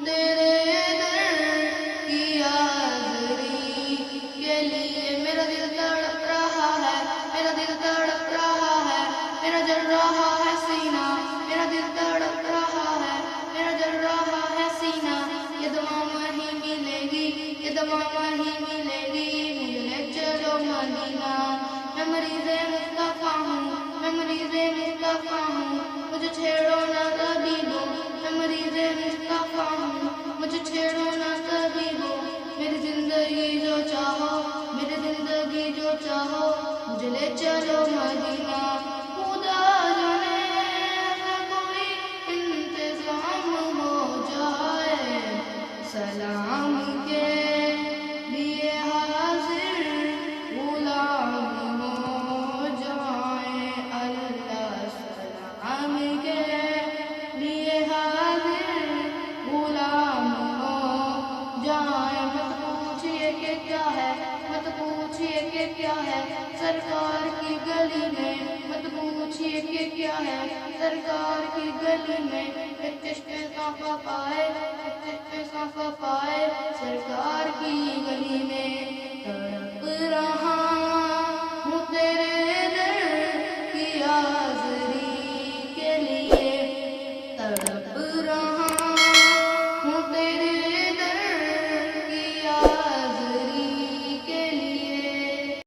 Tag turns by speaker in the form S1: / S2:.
S1: तेरे दर की हाज़री के लिए। मेरा दिल तड़प रहा है, मेरा दिल तड़प रहा है, मेरा जल रहा है सीना, मेरा दिल तड़प रहा है, मेरा जल रहा है सीना। ये दुआ वहीं मिलेगी, ये दुआ वहीं मिलेगी, मुझे ले चलो मदीना। मैं मरीज़े मुस्तफ़ा हूँ, मैं मरीज़े मुस्तफ़ा हूँ, मुझे छेड़ो ना तबीबो। मैं मरीज़े मुस्तफ़ा हूँ, मुझे छेड़ो ना तबीबो। मेरी ज़िंदगी जो चाहो, मेरी ज़िंदगी जो चाहो, मुझे ले चलो मदीना। खुदा जाने ऐसा कोई इंतज़ाम हो जाए, सलाम के लिए हाज़िर गुलाम हो जाए। अल्लाह सलाम के लिए हाज़िर गुलाम हो जाए। मत पूछिए कि क्या है, मत पूछिए कि क्या है सरकार की गली में, मत पूछिए कि क्या है सरकार की गली में। एक चश्मे साफ़ा पाए, एक चश्मे साफ़ा पाए सरकार की गली में तड़प रहा